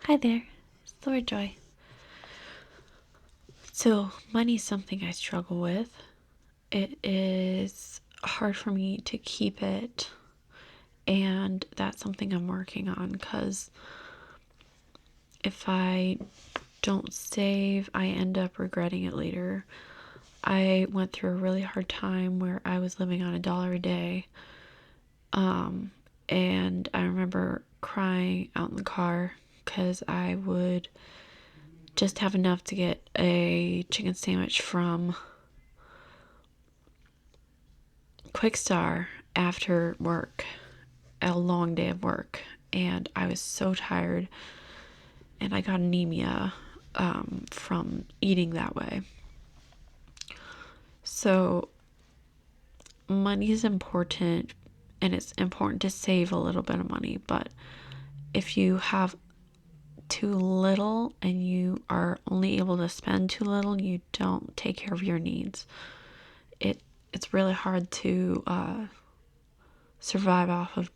Hi there, it's Laura Joy. So, money is something I struggle with. It is hard for me to keep it, and that's something I'm working on because if I don't save, I end up regretting it later. I went through a really hard time where I was living on $1 a day. And I remember crying out in the car because I would just have enough to get a chicken sandwich from Quick Star after work, a long day of work, and I was so tired, and I got anemia from eating that way. So money is important, and it's important to save a little bit of money, but if you have too little and you are only able to spend too little, you don't take care of your needs. It's really hard to survive off of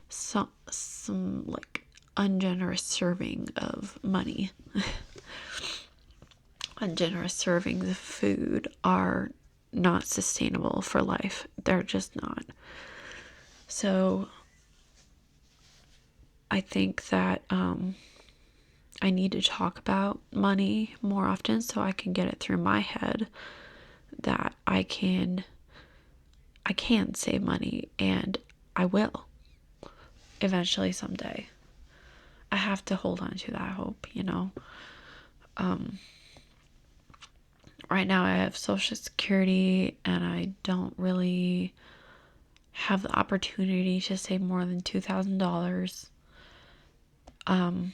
some like ungenerous serving of money. Ungenerous servings of food are not sustainable for life. They're just not. So I think that I need to talk about money more often so I can get it through my head that I can save money, and I will eventually someday. I have to hold on to that hope, Right now I have Social Security and I don't really have the opportunity to save more than $2,000. And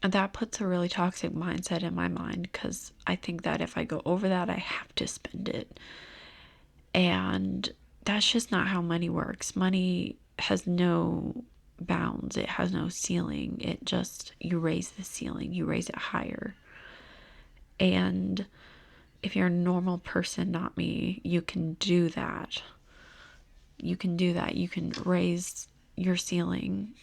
that puts a really toxic mindset in my mind because I think that if I go over that, I have to spend it. And that's just not how money works. Money has no bounds, it has no ceiling. You raise the ceiling, you raise it higher. And if you're a normal person, not me, you can do that. You can do that. You can raise your ceiling,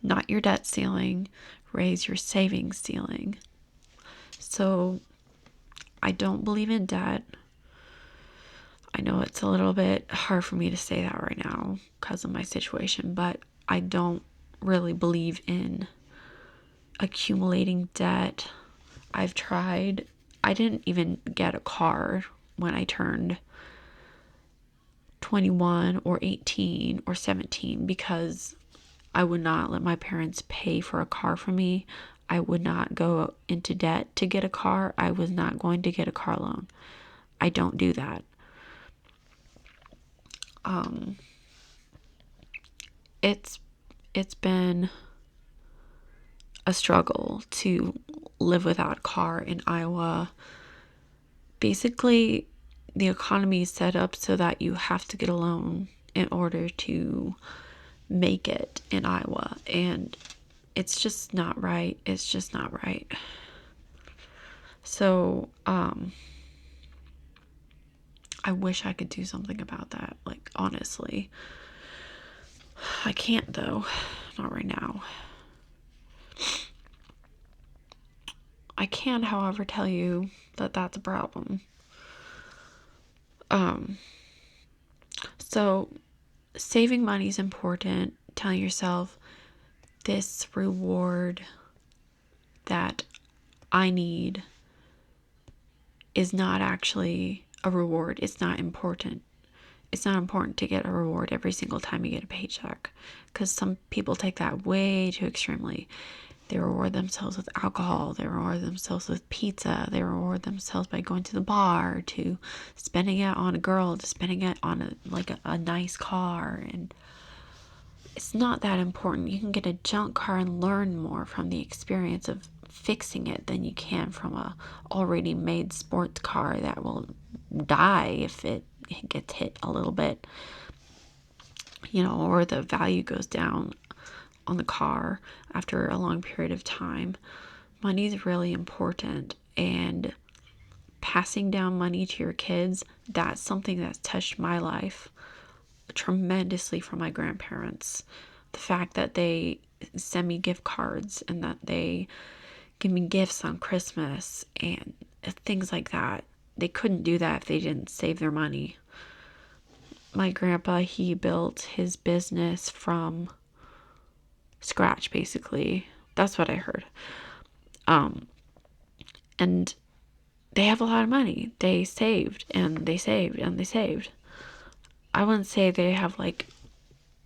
not your debt ceiling, raise your savings ceiling. So I don't believe in debt. I know it's a little bit hard for me to say that right now because of my situation, but I don't really believe in accumulating debt. I've tried. I didn't even get a car when I turned 21 or 18 or 17 because I would not let my parents pay for a car for me. I would not go into debt to get a car. I was not going to get a car loan. I don't do that. It's been a struggle to live without a car in Iowa. Basically, the economy is set up so that you have to get a loan in order to make it in Iowa, and it's just not right. It's just not right. So, I wish I could do something about that, like, honestly. I can't, though. Not right now. I can, however, tell you that that's a problem. So saving money is important. Telling yourself this reward that I need is not actually a reward. It's not important. It's not important to get a reward every single time you get a paycheck because some people take that way too extremely. They reward themselves with alcohol. They reward themselves with pizza. They reward themselves by going to the bar, to spending it on a girl, to spending it on a nice car. And it's not that important. You can get a junk car and learn more from the experience of fixing it than you can from a already made sports car that will die if it gets hit a little bit, or the value goes down on the car after a long period of time. Money is really important, and passing down money to your kids, that's something that's touched my life tremendously from my grandparents. The fact that they send me gift cards and that they give me gifts on Christmas and things like that. They couldn't do that if they didn't save their money. My grandpa, he built his business from scratch, basically. That's what I heard. And they have a lot of money. They saved and they saved and they saved. I wouldn't say they have like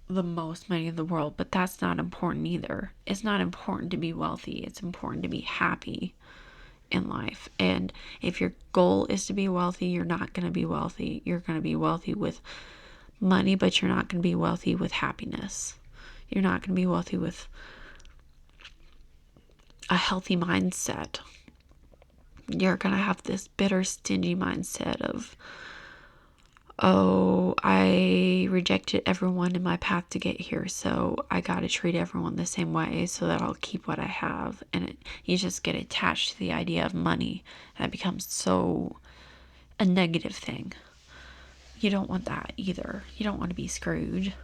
the most money in the world, but that's not important either. It's not important to be wealthy. It's important to be happy in life. And if your goal is to be wealthy, you're not going to be wealthy. You're going to be wealthy with money, but you're not going to be wealthy with happiness. You're not going to be wealthy with a healthy mindset. You're going to have this bitter, stingy mindset of, oh, I rejected everyone in my path to get here, so I got to treat everyone the same way so that I'll keep what I have. And you just get attached to the idea of money. And it becomes so a negative thing. You don't want that either. You don't want to be screwed.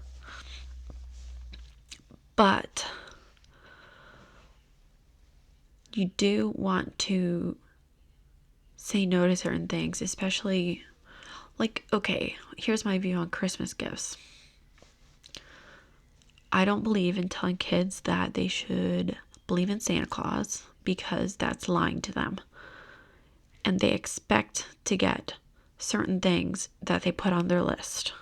But you do want to say no to certain things, especially like, okay, here's my view on Christmas gifts. I don't believe in telling kids that they should believe in Santa Claus because that's lying to them. And they expect to get certain things that they put on their list.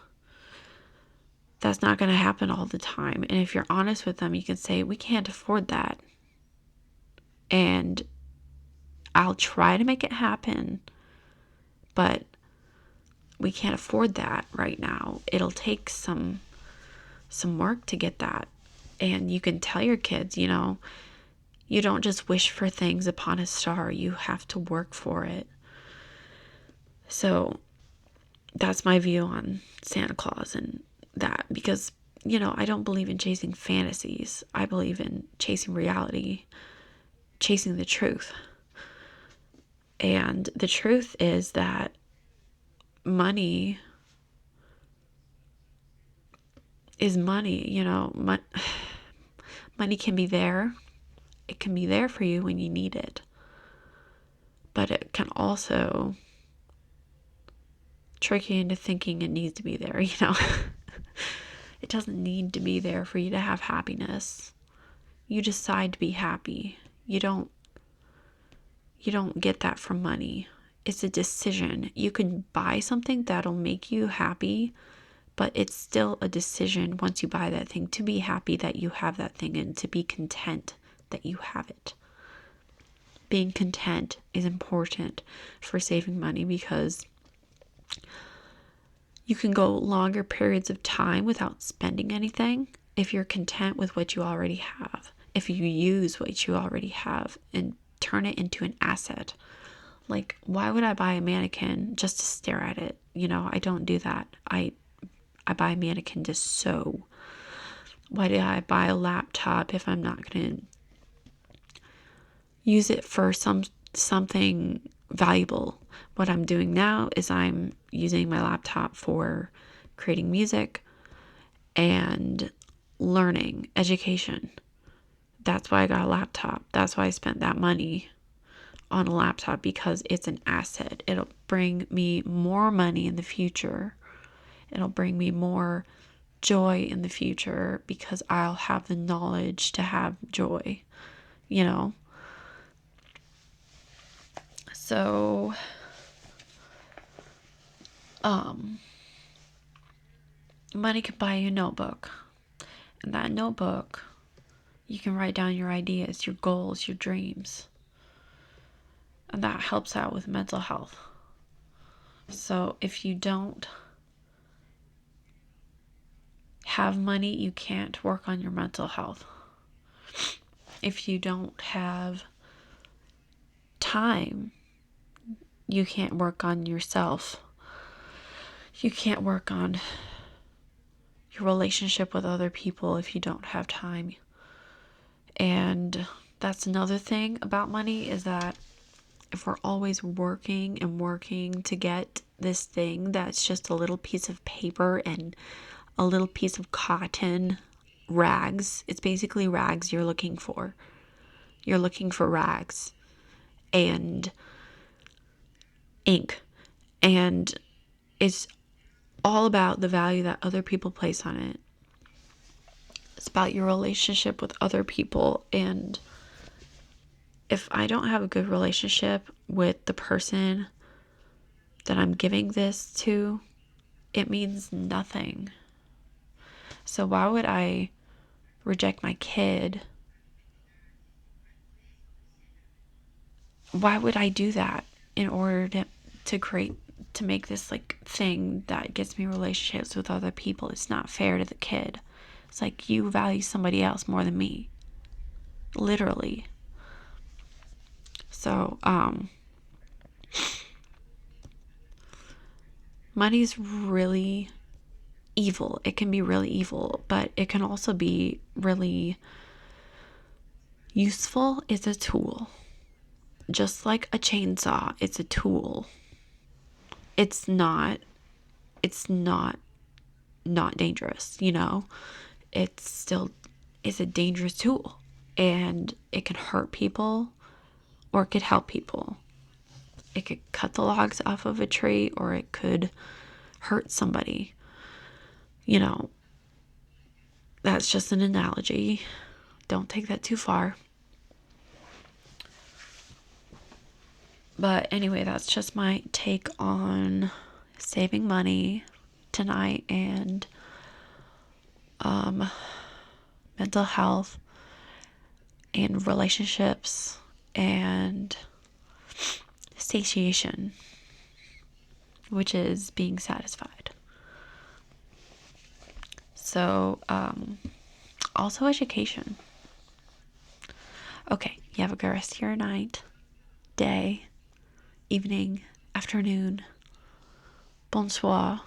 That's not going to happen all the time. And if you're honest with them, you can say, we can't afford that. And I'll try to make it happen, but we can't afford that right now. It'll take some work to get that. And you can tell your kids, you know, you don't just wish for things upon a star. You have to work for it. So that's my view on Santa Claus and that, because, you know, I don't believe in chasing fantasies. I believe in chasing reality, chasing the truth. And the truth is that money is money, you know. Money can be there. It can be there for you when you need it. But it can also trick you into thinking it needs to be there, you know. It doesn't need to be there for you to have happiness. You decide to be happy. You don't get that from money. It's a decision. You can buy something that'll make you happy, but it's still a decision once you buy that thing to be happy that you have that thing and to be content that you have it. Being content is important for saving money because you can go longer periods of time without spending anything if you're content with what you already have. If you use what you already have and turn it into an asset. Like, why would I buy a mannequin just to stare at it? You know, I don't do that. I buy a mannequin to sew. Why do I buy a laptop if I'm not going to use it for something valuable? What I'm doing now is I'm using my laptop for creating music and learning, education. That's why I got a laptop. That's why I spent that money on a laptop, because it's an asset. It'll bring me more money in the future. It'll bring me more joy in the future because I'll have the knowledge to have joy, you know? So, money can buy you a notebook. And that notebook, you can write down your ideas, your goals, your dreams. And that helps out with mental health. So if you don't have money, you can't work on your mental health. If you don't have time, you can't work on yourself. You can't work on your relationship with other people if you don't have time. And that's another thing about money, is that if we're always working and working to get this thing that's just a little piece of paper and a little piece of cotton rags. It's basically rags you're looking for. You're looking for rags and ink. And it's all about the value that other people place on it. It's about your relationship with other people. And if I don't have a good relationship with the person that I'm giving this to, it means nothing. So why would I reject my kid? Why would I do that in order to make this like thing that gets me relationships with other people? It's not fair to the kid. It's like you value somebody else more than me. Literally. So, money's really evil. It can be really evil, but it can also be really useful. It's a tool. Just like a chainsaw, it's a tool. It's not not dangerous, you know? It's a dangerous tool, and it can hurt people or it could help people. It could cut the logs off of a tree, or it could hurt somebody. You know, that's just an analogy. Don't take that too far. But anyway, that's just my take on saving money tonight and mental health and relationships and satiation, which is being satisfied. So, also education. Okay, you have a good rest of your night, day, evening, afternoon. Bonsoir.